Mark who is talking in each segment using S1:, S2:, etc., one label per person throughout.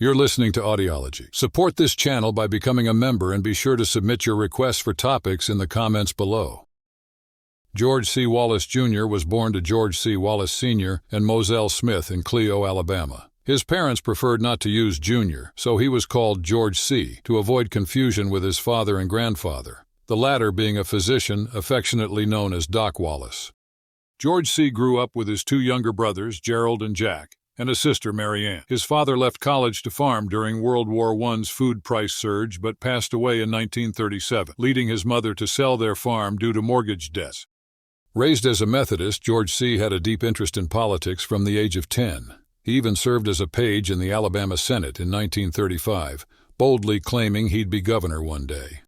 S1: You're listening to Audiology. Support this channel by becoming a member and be sure to submit your requests for topics in the comments below. George C. Wallace Jr. was born to George C. Wallace Sr. and Moselle Smith in Clio, Alabama. His parents preferred not to use Jr., so he was called George C. to avoid confusion with his father and grandfather, the latter being a physician affectionately known as Doc Wallace. George C. grew up with his two younger brothers, Gerald and Jack, and a sister, Mary Ann. His father left college to farm during World War I's food price surge but passed away in 1937, leading his mother to sell their farm due to mortgage debts. Raised as a Methodist, George C. had a deep interest in politics from the age of 10. He even served as a page in the Alabama Senate in 1935, boldly claiming he'd be governor one day.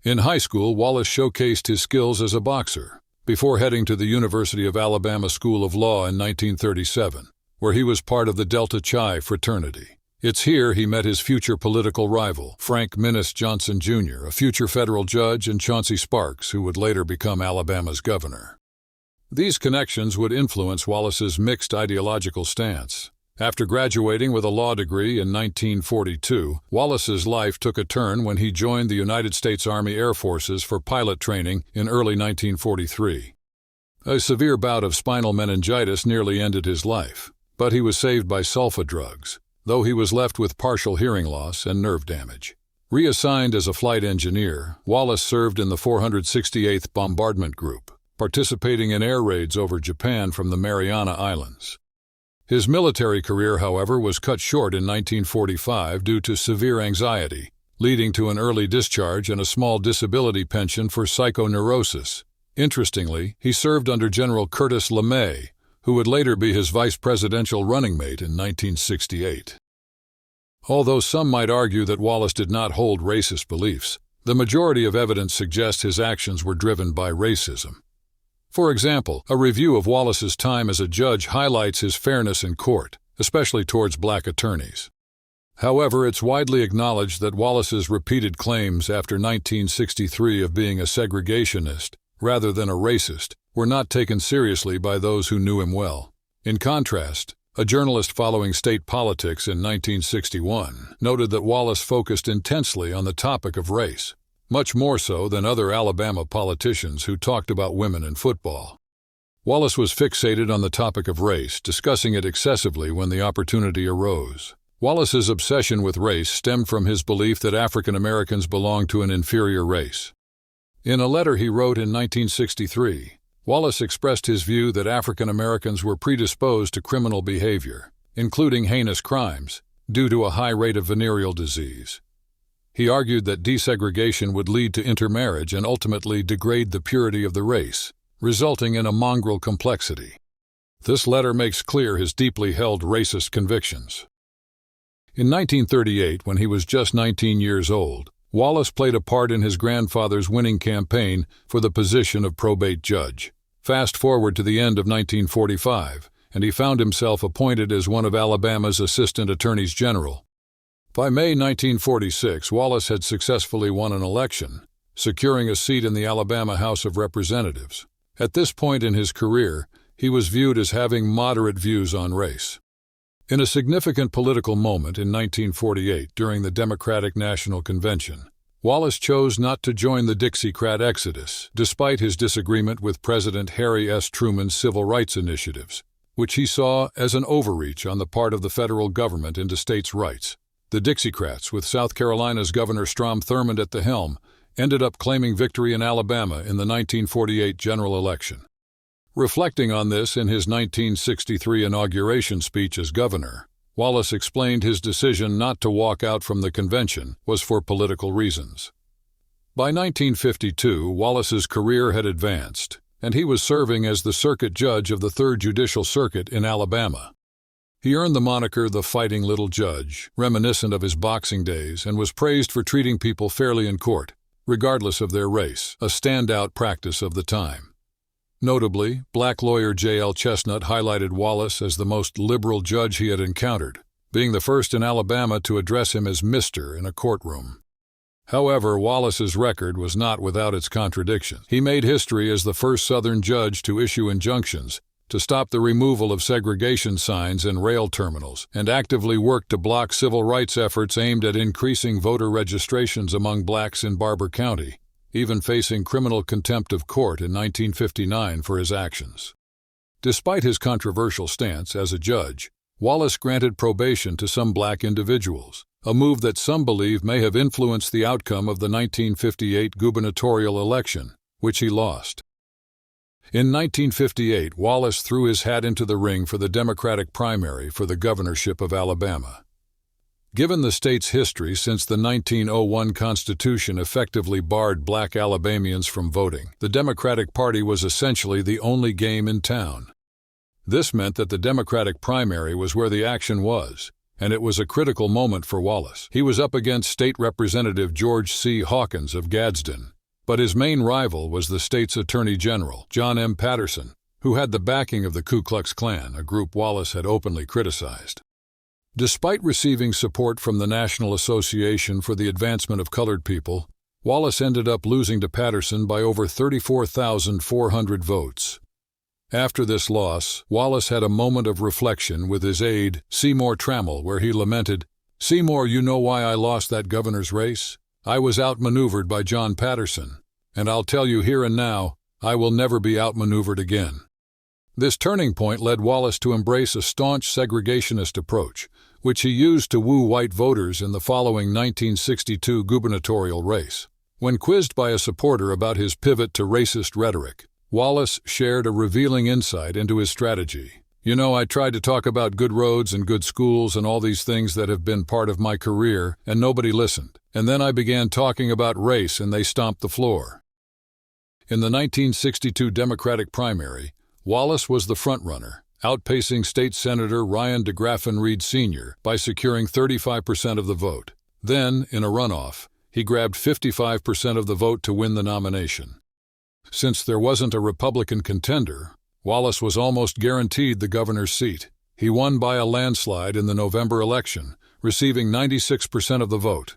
S1: In high school, Wallace showcased his skills as a boxer, before heading to the University of Alabama School of Law in 1937. Where he was part of the Delta Chi fraternity. It's here he met his future political rival, Frank Minnis Johnson Jr., a future federal judge, and Chauncey Sparks, who would later become Alabama's governor. These connections would influence Wallace's mixed ideological stance. After graduating with a law degree in 1942, Wallace's life took a turn when he joined the United States Army Air Forces for pilot training in early 1943. A severe bout of spinal meningitis nearly ended his life, but he was saved by sulfa drugs, though he was left with partial hearing loss and nerve damage. Reassigned as a flight engineer, Wallace served in the 468th Bombardment Group, participating in air raids over Japan from the Mariana Islands. His military career, however, was cut short in 1945 due to severe anxiety, leading to an early discharge and a small disability pension for psychoneurosis. Interestingly, he served under General Curtis LeMay, who would later be his vice presidential running mate in 1968. Although some might argue that Wallace did not hold racist beliefs, the majority of evidence suggests his actions were driven by racism. For example, a review of Wallace's time as a judge highlights his fairness in court, especially towards black attorneys. However, it's widely acknowledged that Wallace's repeated claims after 1963 of being a segregationist, rather than a racist, were not taken seriously by those who knew him well. In contrast, a journalist following state politics in 1961 noted that Wallace focused intensely on the topic of race, much more so than other Alabama politicians who talked about women in football. Wallace was fixated on the topic of race, discussing it excessively when the opportunity arose. Wallace's obsession with race stemmed from his belief that African Americans belonged to an inferior race. In a letter he wrote in 1963, Wallace expressed his view that African Americans were predisposed to criminal behavior, including heinous crimes, due to a high rate of venereal disease. He argued that desegregation would lead to intermarriage and ultimately degrade the purity of the race, resulting in a mongrel complexity. This letter makes clear his deeply held racist convictions. In 1938, when he was just 19 years old, Wallace played a part in his grandfather's winning campaign for the position of probate judge. Fast forward to the end of 1945, and he found himself appointed as one of Alabama's assistant attorneys general. By May 1946, Wallace had successfully won an election, securing a seat in the Alabama House of Representatives. At this point in his career, he was viewed as having moderate views on race. In a significant political moment in 1948 during the Democratic National Convention, Wallace chose not to join the Dixiecrat exodus, despite his disagreement with President Harry S. Truman's civil rights initiatives, which he saw as an overreach on the part of the federal government into states' rights. The Dixiecrats, with South Carolina's Governor Strom Thurmond at the helm, ended up claiming victory in Alabama in the 1948 general election. Reflecting on this in his 1963 inauguration speech as governor, Wallace explained his decision not to walk out from the convention was for political reasons. By 1952, Wallace's career had advanced, and he was serving as the circuit judge of the 3rd Judicial Circuit in Alabama. He earned the moniker the Fighting Little Judge, reminiscent of his boxing days, and was praised for treating people fairly in court, regardless of their race, a standout practice of the time. Notably, black lawyer J.L. Chestnut highlighted Wallace as the most liberal judge he had encountered, being the first in Alabama to address him as Mr. in a courtroom. However, Wallace's record was not without its contradictions. He made history as the first Southern judge to issue injunctions, to stop the removal of segregation signs and rail terminals, and actively worked to block civil rights efforts aimed at increasing voter registrations among blacks in Barber County, even facing criminal contempt of court in 1959 for his actions. Despite his controversial stance as a judge, Wallace granted probation to some black individuals, a move that some believe may have influenced the outcome of the 1958 gubernatorial election, which he lost. In 1958, Wallace threw his hat into the ring for the Democratic primary for the governorship of Alabama. Given the state's history since the 1901 Constitution effectively barred black Alabamians from voting, the Democratic Party was essentially the only game in town. This meant that the Democratic primary was where the action was, and it was a critical moment for Wallace. He was up against State Representative George C. Hawkins of Gadsden, but his main rival was the state's Attorney General, John M. Patterson, who had the backing of the Ku Klux Klan, a group Wallace had openly criticized. Despite receiving support from the National Association for the Advancement of Colored People, Wallace ended up losing to Patterson by over 34,400 votes. After this loss, Wallace had a moment of reflection with his aide, Seymour Trammell, where he lamented, "Seymour, you know why I lost that governor's race? I was outmaneuvered by John Patterson, and I'll tell you here and now, I will never be outmaneuvered again." This turning point led Wallace to embrace a staunch segregationist approach, which he used to woo white voters in the following 1962 gubernatorial race. When quizzed by a supporter about his pivot to racist rhetoric, Wallace shared a revealing insight into his strategy. "You know, I tried to talk about good roads and good schools and all these things that have been part of my career, and nobody listened. And then I began talking about race and they stomped the floor." In the 1962 Democratic primary, Wallace was the frontrunner, outpacing State Senator Ryan DeGraffenreid Reed Sr. by securing 35% of the vote. Then, in a runoff, he grabbed 55% of the vote to win the nomination. Since there wasn't a Republican contender, Wallace was almost guaranteed the governor's seat. He won by a landslide in the November election, receiving 96% of the vote.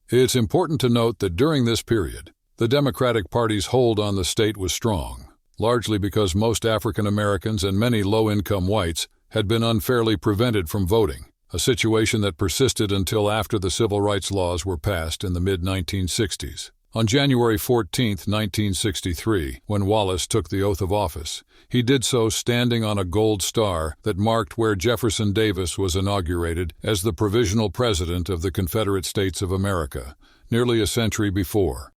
S1: It's important to note that during this period, the Democratic Party's hold on the state was strong, largely because most African Americans and many low-income whites had been unfairly prevented from voting, a situation that persisted until after the civil rights laws were passed in the mid-1960s. On January 14, 1963, when Wallace took the oath of office, he did so standing on a gold star that marked where Jefferson Davis was inaugurated as the provisional president of the Confederate States of America, nearly a century before.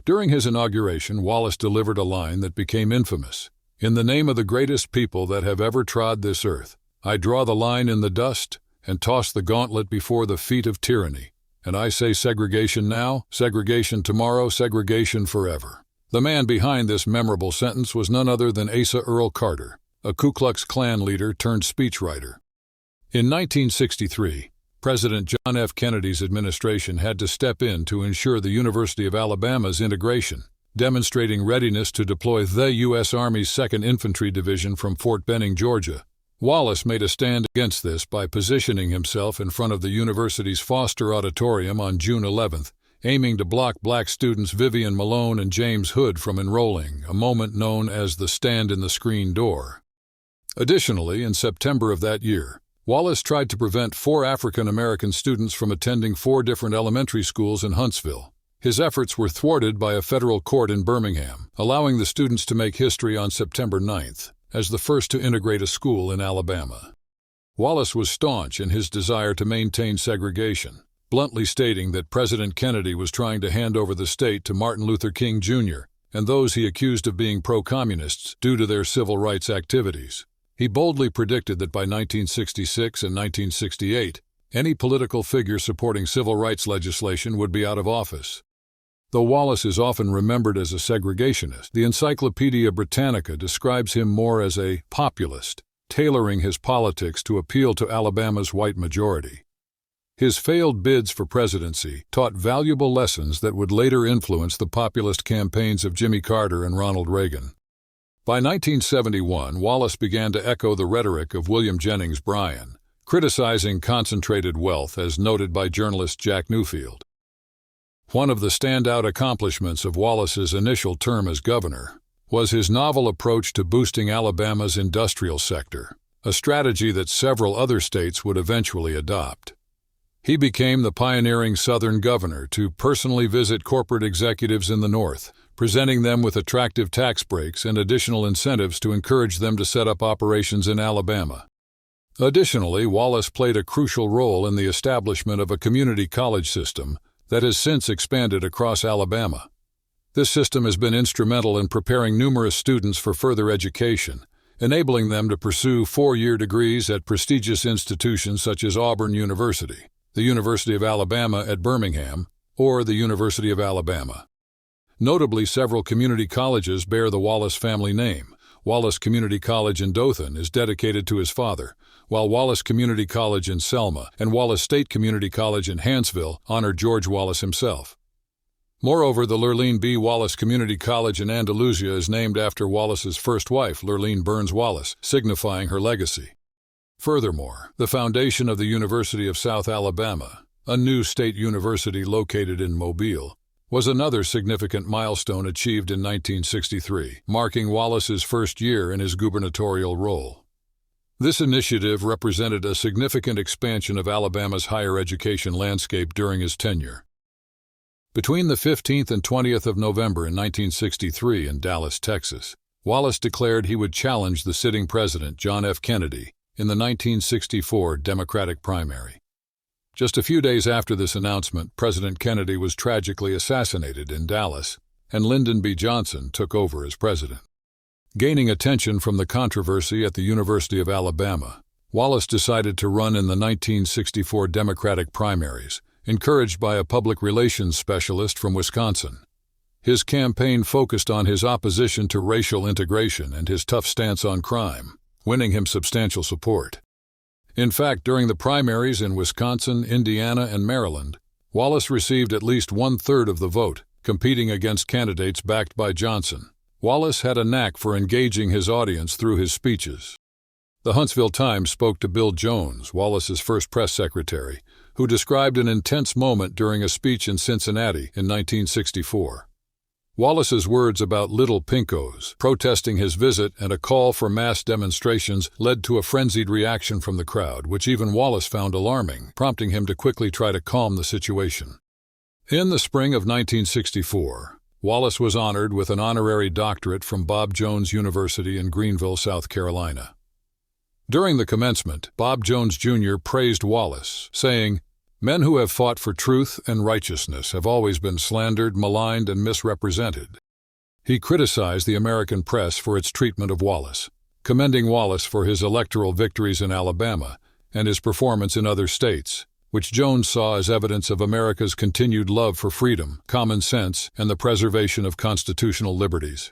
S1: During his inauguration, Wallace delivered a line that became infamous. "In the name of the greatest people that have ever trod this earth, I draw the line in the dust and toss the gauntlet before the feet of tyranny. And I say segregation now, segregation tomorrow, segregation forever." The man behind this memorable sentence was none other than Asa Earl Carter, a Ku Klux Klan leader turned speechwriter. In 1963, President John F. Kennedy's administration had to step in to ensure the University of Alabama's integration, demonstrating readiness to deploy the U.S. Army's 2nd Infantry Division from Fort Benning, Georgia. Wallace made a stand against this by positioning himself in front of the university's Foster Auditorium on June 11th, aiming to block black students Vivian Malone and James Hood from enrolling, a moment known as the Stand in the Screen Door. Additionally, in September of that year, Wallace tried to prevent 4 African American students from attending 4 different elementary schools in Huntsville. His efforts were thwarted by a federal court in Birmingham, allowing the students to make history on September 9th. As the first to integrate a school in Alabama. Wallace was staunch in his desire to maintain segregation, bluntly stating that President Kennedy was trying to hand over the state to Martin Luther King Jr. and those he accused of being pro-communists due to their civil rights activities. He boldly predicted that by 1966 and 1968, any political figure supporting civil rights legislation would be out of office. Though Wallace is often remembered as a segregationist, the Encyclopedia Britannica describes him more as a populist, tailoring his politics to appeal to Alabama's white majority. His failed bids for presidency taught valuable lessons that would later influence the populist campaigns of Jimmy Carter and Ronald Reagan. By 1971, Wallace began to echo the rhetoric of William Jennings Bryan, criticizing concentrated wealth as noted by journalist Jack Newfield. One of the standout accomplishments of Wallace's initial term as governor was his novel approach to boosting Alabama's industrial sector, a strategy that several other states would eventually adopt. He became the pioneering Southern governor to personally visit corporate executives in the North, presenting them with attractive tax breaks and additional incentives to encourage them to set up operations in Alabama. Additionally, Wallace played a crucial role in the establishment of a community college system that has since expanded across Alabama. This system has been instrumental in preparing numerous students for further education, enabling them to pursue four-year degrees at prestigious institutions such as Auburn University, the University of Alabama at Birmingham, or the University of Alabama. Notably, several community colleges bear the Wallace family name. Wallace Community College in Dothan is dedicated to his father, while Wallace Community College in Selma and Wallace State Community College in Hanceville honor George Wallace himself. Moreover, the Lurleen B. Wallace Community College in Andalusia is named after Wallace's first wife, Lurleen Burns Wallace, signifying her legacy. Furthermore, the foundation of the University of South Alabama, a new state university located in Mobile, was another significant milestone achieved in 1963, marking Wallace's first year in his gubernatorial role. This initiative represented a significant expansion of Alabama's higher education landscape during his tenure. Between the 15th and 20th of November in 1963 in Dallas, Texas, Wallace declared he would challenge the sitting president, John F. Kennedy, in the 1964 Democratic primary. Just a few days after this announcement, President Kennedy was tragically assassinated in Dallas, and Lyndon B. Johnson took over as president. Gaining attention from the controversy at the University of Alabama, Wallace decided to run in the 1964 Democratic primaries, encouraged by a public relations specialist from Wisconsin. His campaign focused on his opposition to racial integration and his tough stance on crime, winning him substantial support. In fact, during the primaries in Wisconsin, Indiana, and Maryland, Wallace received at least one-third of the vote, competing against candidates backed by Johnson. Wallace had a knack for engaging his audience through his speeches. The Huntsville Times spoke to Bill Jones, Wallace's first press secretary, who described an intense moment during a speech in Cincinnati in 1964. Wallace's words about little pinkos, protesting his visit, and a call for mass demonstrations led to a frenzied reaction from the crowd, which even Wallace found alarming, prompting him to quickly try to calm the situation. In the spring of 1964, Wallace was honored with an honorary doctorate from Bob Jones University in Greenville, South Carolina. During the commencement, Bob Jones Jr. praised Wallace, saying, "Men who have fought for truth and righteousness have always been slandered, maligned, and misrepresented." He criticized the American press for its treatment of Wallace, commending Wallace for his electoral victories in Alabama and his performance in other states, which Jones saw as evidence of America's continued love for freedom, common sense, and the preservation of constitutional liberties.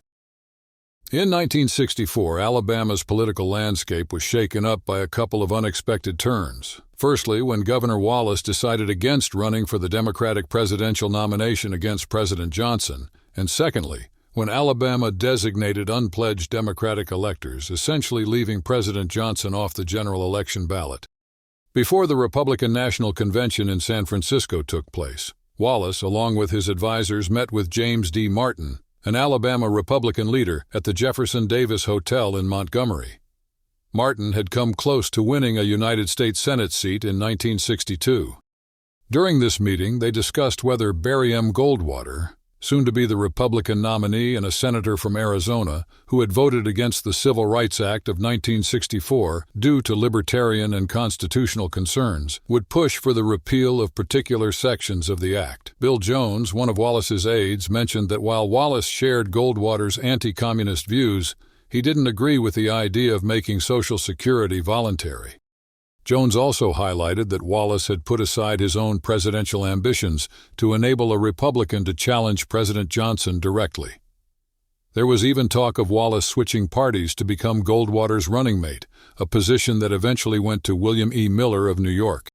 S1: In 1964, Alabama's political landscape was shaken up by a couple of unexpected turns. Firstly, when Governor Wallace decided against running for the Democratic presidential nomination against President Johnson, and secondly, when Alabama designated unpledged Democratic electors, essentially leaving President Johnson off the general election ballot. Before the Republican National Convention in San Francisco took place, Wallace, along with his advisors, met with James D. Martin, an Alabama Republican leader, at the Jefferson Davis Hotel in Montgomery. Martin had come close to winning a United States Senate seat in 1962. During this meeting, they discussed whether Barry M. Goldwater, soon to be the Republican nominee and a senator from Arizona, who had voted against the Civil Rights Act of 1964 due to libertarian and constitutional concerns, would push for the repeal of particular sections of the act. Bill Jones, one of Wallace's aides, mentioned that while Wallace shared Goldwater's anti-communist views, he didn't agree with the idea of making Social Security voluntary. Jones also highlighted that Wallace had put aside his own presidential ambitions to enable a Republican to challenge President Johnson directly. There was even talk of Wallace switching parties to become Goldwater's running mate, a position that eventually went to William E. Miller of New York.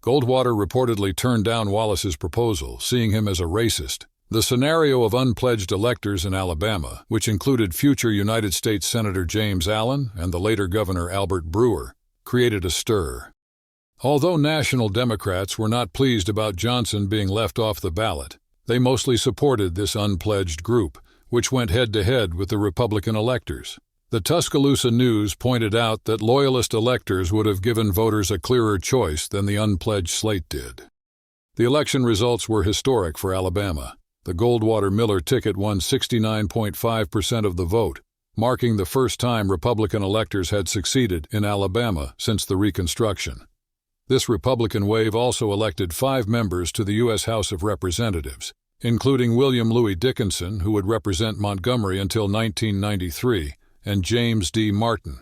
S1: Goldwater reportedly turned down Wallace's proposal, seeing him as a racist. The scenario of unpledged electors in Alabama, which included future United States Senator James Allen and the later Governor Albert Brewer, created a stir. Although national Democrats were not pleased about Johnson being left off the ballot, they mostly supported this unpledged group, which went head-to-head with the Republican electors. The Tuscaloosa News pointed out that Loyalist electors would have given voters a clearer choice than the unpledged slate did. The election results were historic for Alabama. The Goldwater-Miller ticket won 69.5% of the vote, marking the first time Republican electors had succeeded in Alabama since the Reconstruction. This Republican wave also elected 5 members to the U.S. House of Representatives, including William Louis Dickinson, who would represent Montgomery until 1993, and James D. Martin.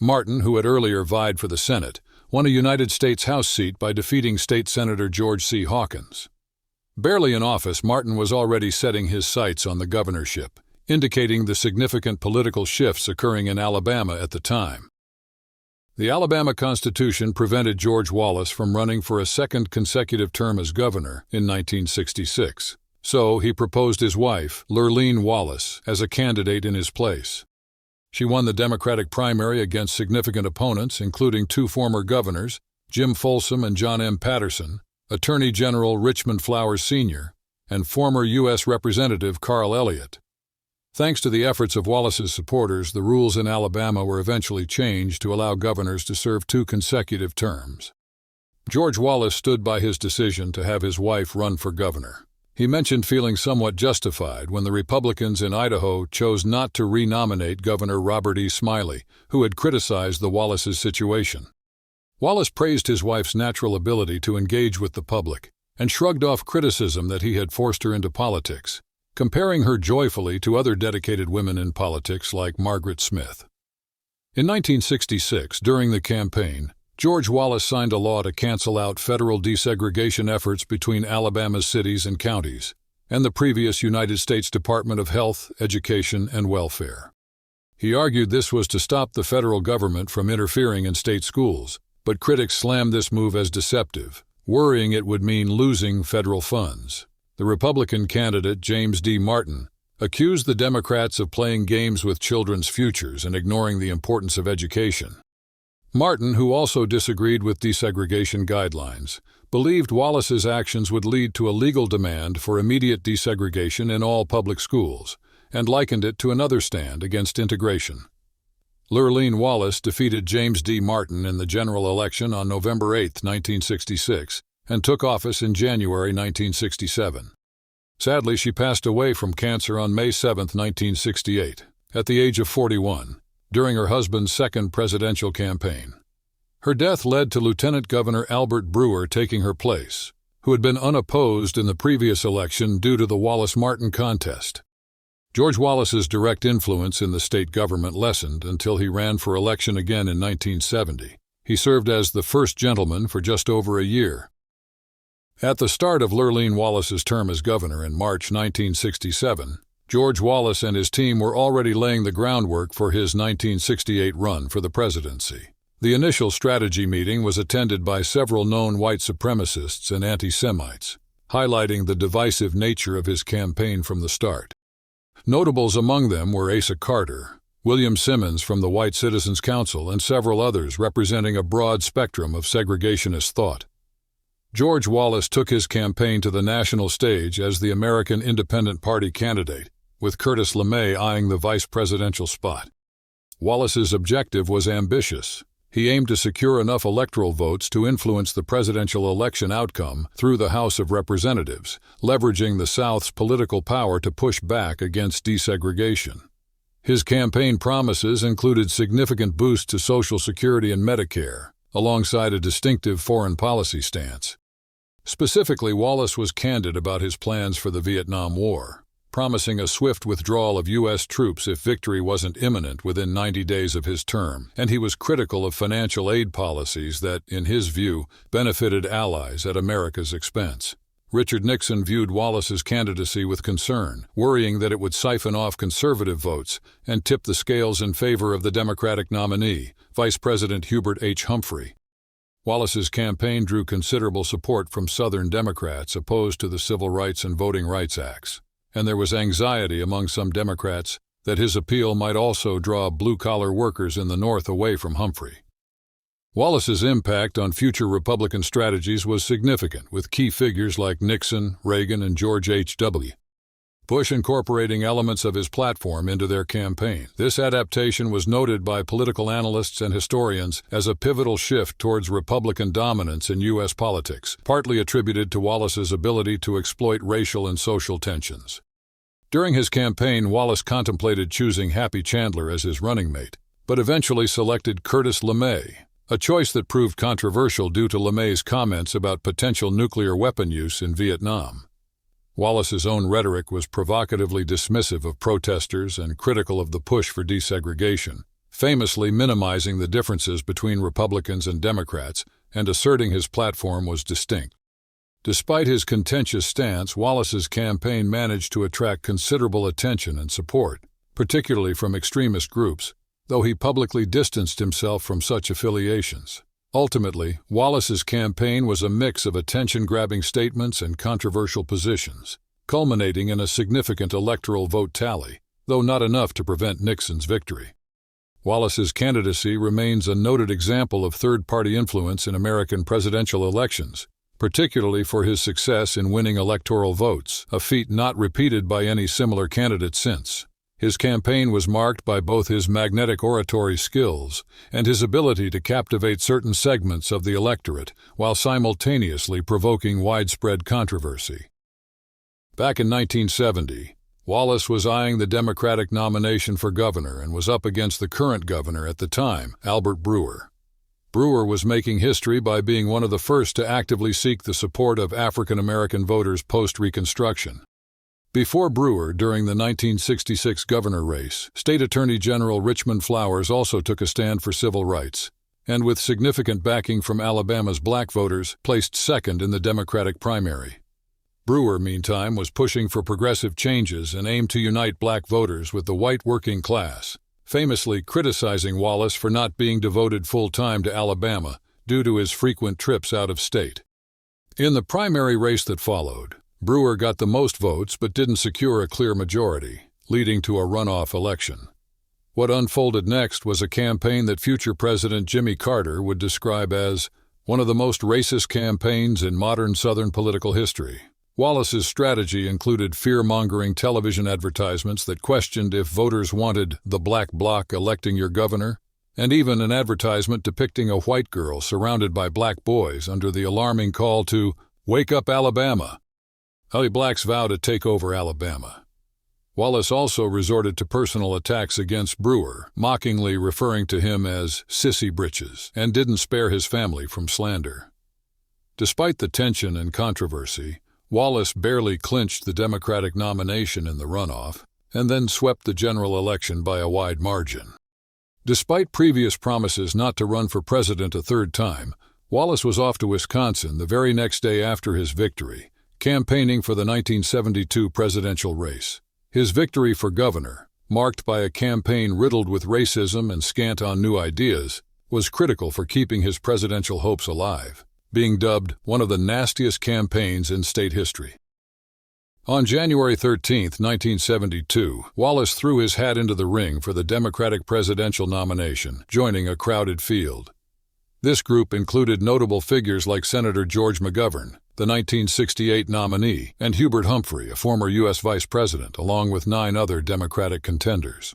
S1: Martin, who had earlier vied for the Senate, won a United States House seat by defeating State Senator George C. Hawkins. Barely in office, Martin was already setting his sights on the governorship, indicating the significant political shifts occurring in Alabama at the time. The Alabama Constitution prevented George Wallace from running for a second consecutive term as governor in 1966, so he proposed his wife, Lurleen Wallace, as a candidate in his place. She won the Democratic primary against significant opponents, including 2 former governors, Jim Folsom and John M. Patterson, Attorney General Richmond Flowers Sr., and former U.S. Representative Carl Elliott. Thanks to the efforts of Wallace's supporters, the rules in Alabama were eventually changed to allow governors to serve 2 consecutive terms. George Wallace stood by his decision to have his wife run for governor. He mentioned feeling somewhat justified when the Republicans in Idaho chose not to renominate Governor Robert E. Smiley, who had criticized the Wallace's situation. Wallace praised his wife's natural ability to engage with the public and shrugged off criticism that he had forced her into politics, comparing her joyfully to other dedicated women in politics like Margaret Smith. In 1966, during the campaign, George Wallace signed a law to cancel out federal desegregation efforts between Alabama's cities and counties and the previous United States Department of Health, Education, and Welfare. He argued this was to stop the federal government from interfering in state schools, but critics slammed this move as deceptive, worrying it would mean losing federal funds. The Republican candidate, James D. Martin, accused the Democrats of playing games with children's futures and ignoring the importance of education. Martin, who also disagreed with desegregation guidelines, believed Wallace's actions would lead to a legal demand for immediate desegregation in all public schools, and likened it to another stand against integration. Lurleen Wallace defeated James D. Martin in the general election on November 8, 1966, and took office in January 1967. Sadly, she passed away from cancer on May 7, 1968, at the age of 41. During her husband's second presidential campaign. Her death led to Lieutenant Governor Albert Brewer taking her place, who had been unopposed in the previous election due to the Wallace-Martin contest. George Wallace's direct influence in the state government lessened until he ran for election again in 1970. He served as the first gentleman for just over a year. At the start of Lurleen Wallace's term as governor in March 1967, George Wallace and his team were already laying the groundwork for his 1968 run for the presidency. The initial strategy meeting was attended by several known white supremacists and anti-Semites, highlighting the divisive nature of his campaign from the start. Notables among them were Asa Carter, William Simmons from the White Citizens Council, and several others representing a broad spectrum of segregationist thought. George Wallace took his campaign to the national stage as the American Independent Party candidate, with Curtis LeMay eyeing the vice presidential spot. Wallace's objective was ambitious. He aimed to secure enough electoral votes to influence the presidential election outcome through the House of Representatives, leveraging the South's political power to push back against desegregation. His campaign promises included significant boosts to Social Security and Medicare, alongside a distinctive foreign policy stance. Specifically, Wallace was candid about his plans for the Vietnam War, promising a swift withdrawal of U.S. troops if victory wasn't imminent within 90 days of his term, and he was critical of financial aid policies that, in his view, benefited allies at America's expense. Richard Nixon viewed Wallace's candidacy with concern, worrying that it would siphon off conservative votes and tip the scales in favor of the Democratic nominee, Vice President Hubert H. Humphrey. Wallace's campaign drew considerable support from Southern Democrats opposed to the Civil Rights and Voting Rights Acts, and there was anxiety among some Democrats that his appeal might also draw blue-collar workers in the North away from Humphrey. Wallace's impact on future Republican strategies was significant, with key figures like Nixon, Reagan, and George H.W. Bush incorporating elements of his platform into their campaign. This adaptation was noted by political analysts and historians as a pivotal shift towards Republican dominance in U.S. politics, partly attributed to Wallace's ability to exploit racial and social tensions. During his campaign, Wallace contemplated choosing Happy Chandler as his running mate, but eventually selected Curtis LeMay, a choice that proved controversial due to LeMay's comments about potential nuclear weapon use in Vietnam. Wallace's own rhetoric was provocatively dismissive of protesters and critical of the push for desegregation, famously minimizing the differences between Republicans and Democrats and asserting his platform was distinct. Despite his contentious stance, Wallace's campaign managed to attract considerable attention and support, particularly from extremist groups, though he publicly distanced himself from such affiliations. Ultimately, Wallace's campaign was a mix of attention-grabbing statements and controversial positions, culminating in a significant electoral vote tally, though not enough to prevent Nixon's victory. Wallace's candidacy remains a noted example of third-party influence in American presidential elections, particularly for his success in winning electoral votes, a feat not repeated by any similar candidate since. His campaign was marked by both his magnetic oratory skills and his ability to captivate certain segments of the electorate while simultaneously provoking widespread controversy. Back in 1970, Wallace was eyeing the Democratic nomination for governor and was up against the current governor at the time, Albert Brewer. Brewer was making history by being one of the first to actively seek the support of African American voters post-Reconstruction. Before Brewer, during the 1966 governor race, State Attorney General Richmond Flowers also took a stand for civil rights, and with significant backing from Alabama's black voters, placed second in the Democratic primary. Brewer, meantime, was pushing for progressive changes and aimed to unite black voters with the white working class, famously criticizing Wallace for not being devoted full-time to Alabama due to his frequent trips out of state. In the primary race that followed, Brewer got the most votes but didn't secure a clear majority, leading to a runoff election. What unfolded next was a campaign that future President Jimmy Carter would describe as one of the most racist campaigns in modern Southern political history. Wallace's strategy included fear-mongering television advertisements that questioned if voters wanted the black bloc electing your governor, and even an advertisement depicting a white girl surrounded by black boys under the alarming call to "Wake up, Alabama!" How blacks vow to take over Alabama. Wallace also resorted to personal attacks against Brewer, mockingly referring to him as "sissy britches," and didn't spare his family from slander. Despite the tension and controversy, Wallace barely clinched the Democratic nomination in the runoff, and then swept the general election by a wide margin. Despite previous promises not to run for president a third time, Wallace was off to Wisconsin the very next day after his victory, campaigning for the 1972 presidential race. His victory for governor, marked by a campaign riddled with racism and scant on new ideas, was critical for keeping his presidential hopes alive, being dubbed one of the nastiest campaigns in state history. On January 13, 1972, Wallace threw his hat into the ring for the Democratic presidential nomination, joining a crowded field. This group included notable figures like Senator George McGovern, the 1968 nominee, and Hubert Humphrey, a former U.S. vice president, along with 9 other Democratic contenders.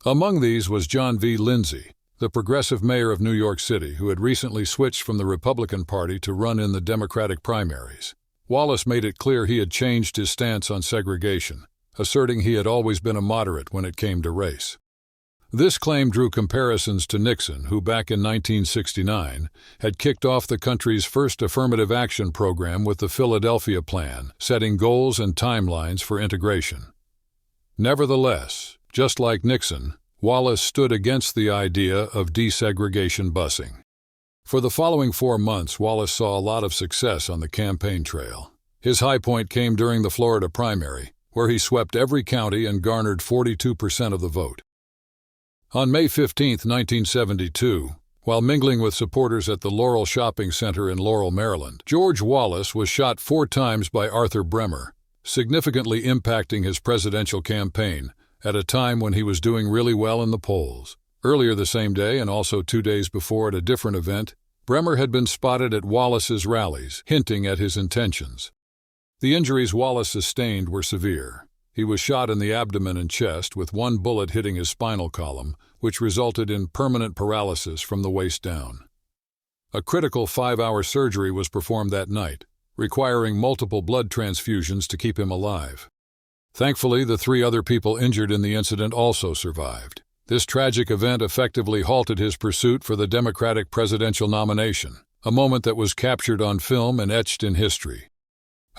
S1: Among these was John V. Lindsay, the progressive mayor of New York City who had recently switched from the Republican Party to run in the Democratic primaries. Wallace made it clear he had changed his stance on segregation, asserting he had always been a moderate when it came to race. This claim drew comparisons to Nixon, who back in 1969 had kicked off the country's first affirmative action program with the Philadelphia Plan, setting goals and timelines for integration. Nevertheless, just like Nixon, Wallace stood against the idea of desegregation busing. For the following 4 months, Wallace saw a lot of success on the campaign trail. His high point came during the Florida primary, where he swept every county and garnered 42% of the vote. On May 15, 1972, while mingling with supporters at the Laurel Shopping Center in Laurel, Maryland, George Wallace was shot 4 times by Arthur Bremer, significantly impacting his presidential campaign at a time when he was doing really well in the polls. Earlier the same day, and also 2 days before at a different event, Bremer had been spotted at Wallace's rallies, hinting at his intentions. The injuries Wallace sustained were severe. He was shot in the abdomen and chest with one bullet hitting his spinal column, which resulted in permanent paralysis from the waist down. A critical 5-hour surgery was performed that night, requiring multiple blood transfusions to keep him alive. Thankfully, the 3 other people injured in the incident also survived. This tragic event effectively halted his pursuit for the Democratic presidential nomination, a moment that was captured on film and etched in history.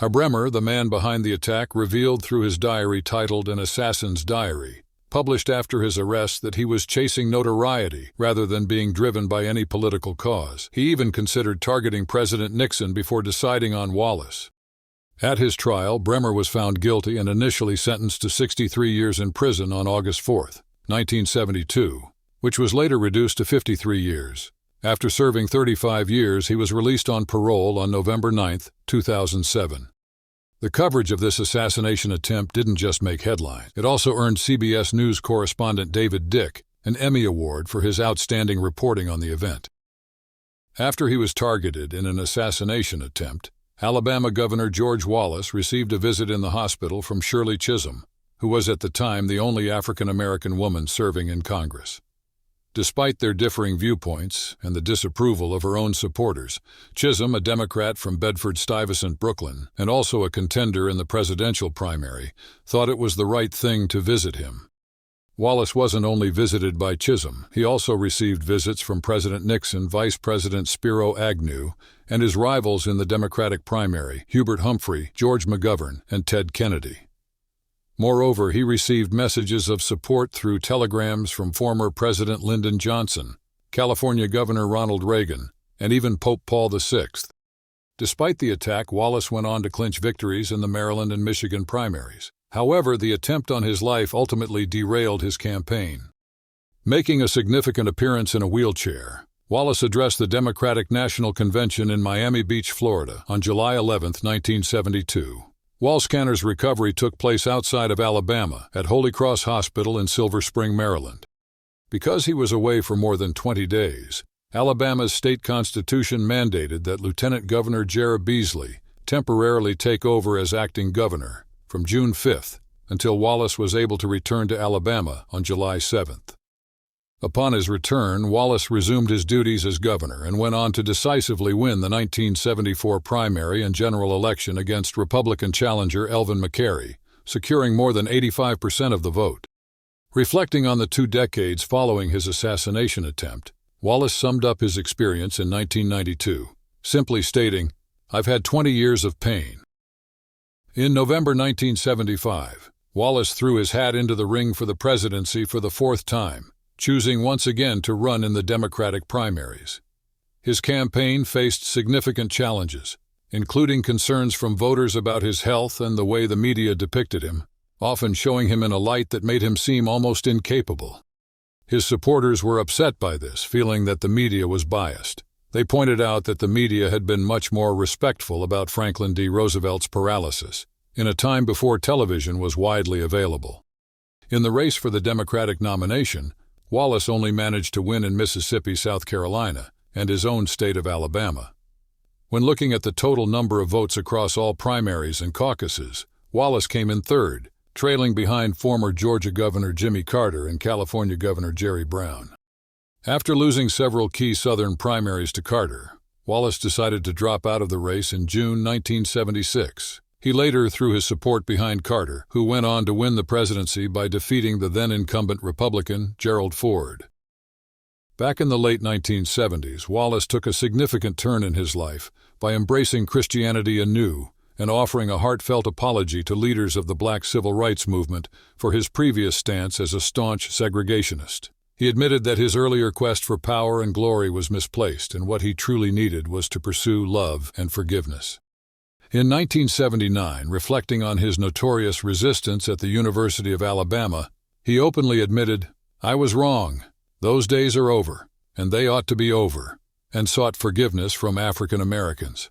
S1: Bremer, the man behind the attack, revealed through his diary titled An Assassin's Diary, published after his arrest, that he was chasing notoriety rather than being driven by any political cause. He even considered targeting President Nixon before deciding on Wallace. At his trial, Bremer was found guilty and initially sentenced to 63 years in prison on August 4, 1972, which was later reduced to 53 years. After serving 35 years, he was released on parole on November 9, 2007. The coverage of this assassination attempt didn't just make headlines. It also earned CBS News correspondent David Dick an Emmy Award for his outstanding reporting on the event. After he was targeted in an assassination attempt, Alabama Governor George Wallace received a visit in the hospital from Shirley Chisholm, who was at the time the only African-American woman serving in Congress. Despite their differing viewpoints and the disapproval of her own supporters, Chisholm, a Democrat from Bedford-Stuyvesant, Brooklyn, and also a contender in the presidential primary, thought it was the right thing to visit him. Wallace wasn't only visited by Chisholm, he also received visits from President Nixon, Vice President Spiro Agnew, and his rivals in the Democratic primary, Hubert Humphrey, George McGovern, and Ted Kennedy. Moreover, he received messages of support through telegrams from former President Lyndon Johnson, California Governor Ronald Reagan, and even Pope Paul VI. Despite the attack, Wallace went on to clinch victories in the Maryland and Michigan primaries. However, the attempt on his life ultimately derailed his campaign. Making a significant appearance in a wheelchair, Wallace addressed the Democratic National Convention in Miami Beach, Florida, on July 11, 1972. Wallscanner's recovery took place outside of Alabama at Holy Cross Hospital in Silver Spring, Maryland. Because he was away for more than 20 days, Alabama's state constitution mandated that Lieutenant Governor Jared Beasley temporarily take over as acting governor from June 5th until Wallace was able to return to Alabama on July 7th. Upon his return, Wallace resumed his duties as governor and went on to decisively win the 1974 primary and general election against Republican challenger Elvin McCary, securing more than 85% of the vote. Reflecting on the 2 decades following his assassination attempt, Wallace summed up his experience in 1992, simply stating, "I've had 20 years of pain." In November 1975, Wallace threw his hat into the ring for the presidency for the 4th time, choosing once again to run in the Democratic primaries. His campaign faced significant challenges, including concerns from voters about his health and the way the media depicted him, often showing him in a light that made him seem almost incapable. His supporters were upset by this, feeling that the media was biased. They pointed out that the media had been much more respectful about Franklin D. Roosevelt's paralysis, in a time before television was widely available. In the race for the Democratic nomination, Wallace only managed to win in Mississippi, South Carolina, and his own state of Alabama. When looking at the total number of votes across all primaries and caucuses, Wallace came in 3rd, trailing behind former Georgia Governor Jimmy Carter and California Governor Jerry Brown. After losing several key Southern primaries to Carter, Wallace decided to drop out of the race in June 1976. He later threw his support behind Carter, who went on to win the presidency by defeating the then-incumbent Republican Gerald Ford. Back in the late 1970s, Wallace took a significant turn in his life by embracing Christianity anew and offering a heartfelt apology to leaders of the Black civil rights movement for his previous stance as a staunch segregationist. He admitted that his earlier quest for power and glory was misplaced, and what he truly needed was to pursue love and forgiveness. In 1979, reflecting on his notorious resistance at the University of Alabama, he openly admitted, "I was wrong. Those days are over, and they ought to be over," and sought forgiveness from African Americans.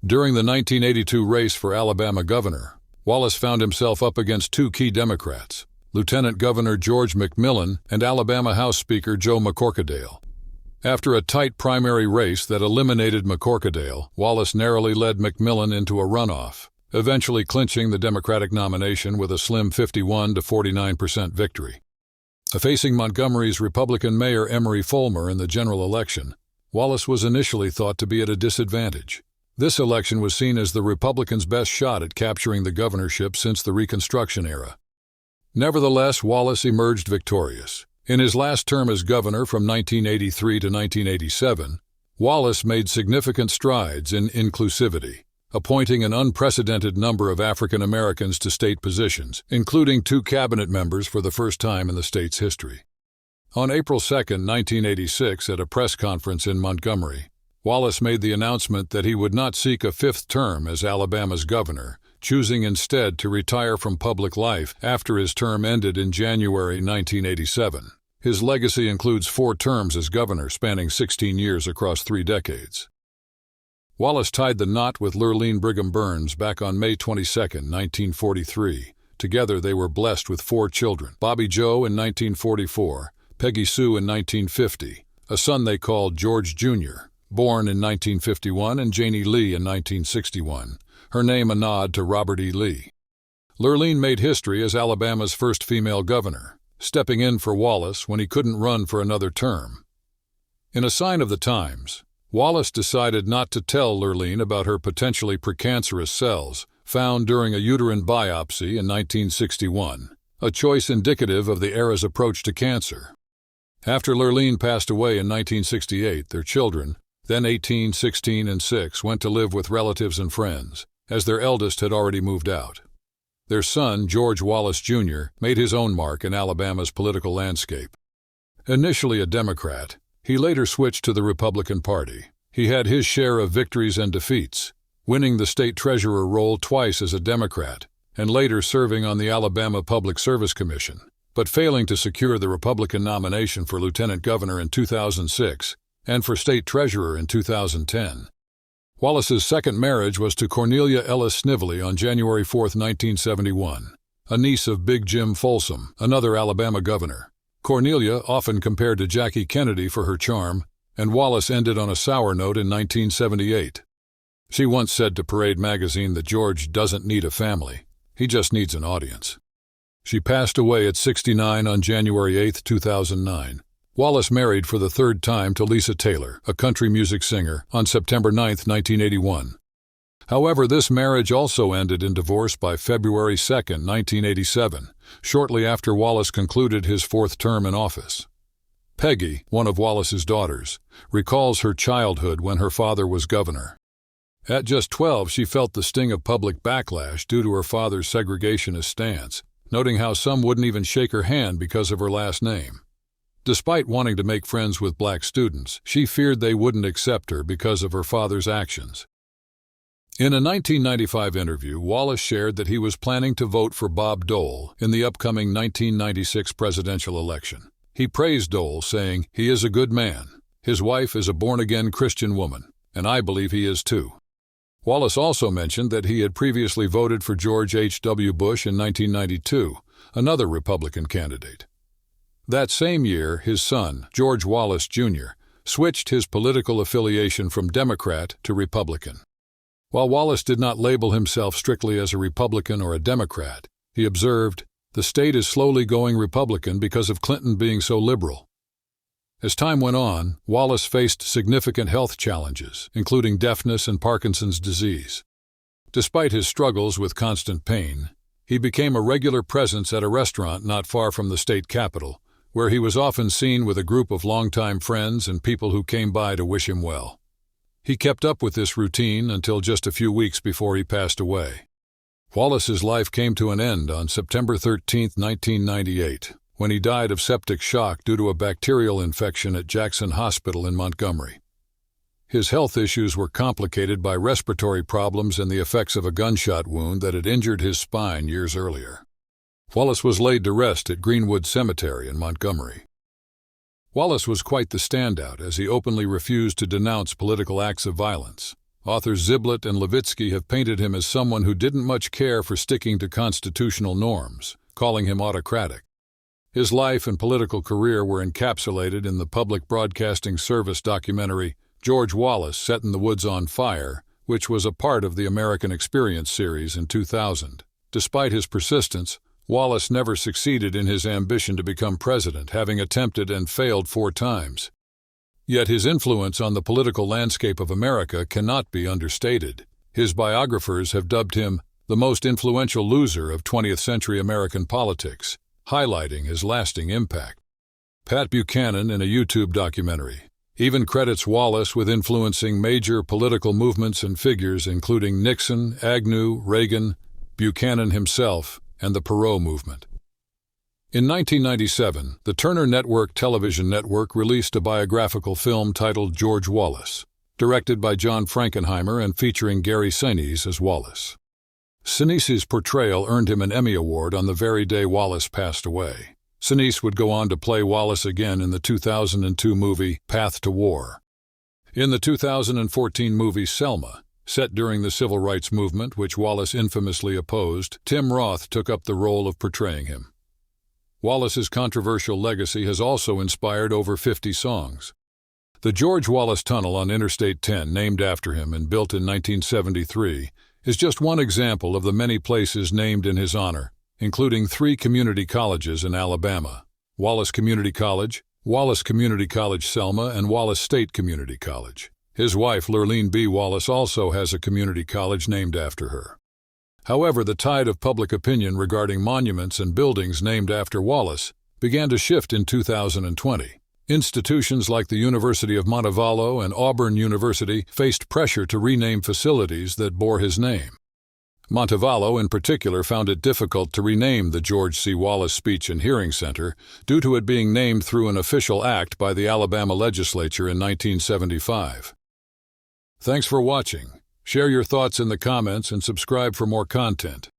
S1: During the 1982 race for Alabama governor, Wallace found himself up against 2 key Democrats, Lieutenant Governor George McMillan and Alabama House Speaker Joe McCorquodale. After a tight primary race that eliminated McCorquodale, Wallace narrowly led McMillan into a runoff, eventually clinching the Democratic nomination with a slim 51 to 49% victory. Facing Montgomery's Republican Mayor Emory Fulmer in the general election, Wallace was initially thought to be at a disadvantage. This election was seen as the Republicans' best shot at capturing the governorship since the Reconstruction era. Nevertheless, Wallace emerged victorious. In his last term as governor from 1983 to 1987, Wallace made significant strides in inclusivity, appointing an unprecedented number of African Americans to state positions, including 2 cabinet members for the first time in the state's history. On April 2, 1986, at a press conference in Montgomery, Wallace made the announcement that he would not seek a 5th term as Alabama's governor, choosing instead to retire from public life after his term ended in January 1987. His legacy includes 4 terms as governor spanning 16 years across 3 decades. Wallace tied the knot with Lurleen Brigham Burns back on May 22, 1943. Together they were blessed with 4 children: Bobby Joe in 1944, Peggy Sue in 1950, a son they called George Jr., born in 1951, and Janie Lee in 1961, her name a nod to Robert E. Lee. Lurleen made history as Alabama's first female governor, stepping in for Wallace when he couldn't run for another term. In a sign of the times, Wallace decided not to tell Lurleen about her potentially precancerous cells found during a uterine biopsy in 1961, a choice indicative of the era's approach to cancer. After Lurleen passed away in 1968, their children, then 18, 16, and 6, went to live with relatives and friends, as their eldest had already moved out. Their son, George Wallace Jr., made his own mark in Alabama's political landscape. Initially a Democrat, he later switched to the Republican Party. He had his share of victories and defeats, winning the state treasurer role twice as a Democrat, and later serving on the Alabama Public Service Commission, but failing to secure the Republican nomination for lieutenant governor in 2006 and for state treasurer in 2010. Wallace's second marriage was to Cornelia Ellis Snively on January 4, 1971, a niece of Big Jim Folsom, another Alabama governor. Cornelia, often compared to Jackie Kennedy for her charm, and Wallace ended on a sour note in 1978. She once said to Parade magazine that George doesn't need a family, he just needs an audience. She passed away at 69 on January 8, 2009. Wallace married for the 3rd time to Lisa Taylor, a country music singer, on September 9, 1981. However, this marriage also ended in divorce by February 2, 1987, shortly after Wallace concluded his 4th term in office. Peggy, one of Wallace's daughters, recalls her childhood when her father was governor. At just 12, she felt the sting of public backlash due to her father's segregationist stance, noting how some wouldn't even shake her hand because of her last name. Despite wanting to make friends with black students, she feared they wouldn't accept her because of her father's actions. In a 1995 interview, Wallace shared that he was planning to vote for Bob Dole in the upcoming 1996 presidential election. He praised Dole, saying, "He is a good man. His wife is a born-again Christian woman, and I believe he is too." Wallace also mentioned that he had previously voted for George H.W. Bush in 1992, another Republican candidate. That same year, his son, George Wallace Jr., switched his political affiliation from Democrat to Republican. While Wallace did not label himself strictly as a Republican or a Democrat, he observed, "The state is slowly going Republican because of Clinton being so liberal." As time went on, Wallace faced significant health challenges, including deafness and Parkinson's disease. Despite his struggles with constant pain, he became a regular presence at a restaurant not far from the state capitol, where he was often seen with a group of longtime friends and people who came by to wish him well. He kept up with this routine until just a few weeks before he passed away. Wallace's life came to an end on September 13, 1998, when he died of septic shock due to a bacterial infection at Jackson Hospital in Montgomery. His health issues were complicated by respiratory problems and the effects of a gunshot wound that had injured his spine years earlier. Wallace was laid to rest at Greenwood Cemetery in Montgomery. Wallace was quite the standout as he openly refused to denounce political acts of violence. Authors Ziblatt and Levitsky have painted him as someone who didn't much care for sticking to constitutional norms, calling him autocratic. His life and political career were encapsulated in the Public Broadcasting Service documentary George Wallace Setting the Woods on Fire, which was a part of the American Experience series in 2000. Despite his persistence, Wallace never succeeded in his ambition to become president, having attempted and failed 4 times. Yet his influence on the political landscape of America cannot be understated. His biographers have dubbed him the most influential loser of 20th-century American politics, highlighting his lasting impact. Pat Buchanan, in a YouTube documentary, even credits Wallace with influencing major political movements and figures including Nixon, Agnew, Reagan, Buchanan himself, and the Perot movement. In 1997, the Turner Network television network released a biographical film titled George Wallace, directed by John Frankenheimer and featuring Gary Sinise as Wallace. Sinise's portrayal earned him an Emmy Award on the very day Wallace passed away. Sinise would go on to play Wallace again in the 2002 movie Path to War. In the 2014 movie Selma, set during the civil rights movement which Wallace infamously opposed, Tim Roth took up the role of portraying him. Wallace's controversial legacy has also inspired over 50 songs. The George Wallace Tunnel on Interstate 10, named after him and built in 1973, is just one example of the many places named in his honor, including 3 community colleges in Alabama: Wallace Community College, Selma, and Wallace State Community College. His wife, Lurleen B. Wallace, also has a community college named after her. However, the tide of public opinion regarding monuments and buildings named after Wallace began to shift in 2020. Institutions like the University of Montevallo and Auburn University faced pressure to rename facilities that bore his name. Montevallo, in particular, found it difficult to rename the George C. Wallace Speech and Hearing Center due to it being named through an official act by the Alabama legislature in 1975. Thanks for watching. Share your thoughts in the comments and subscribe for more content.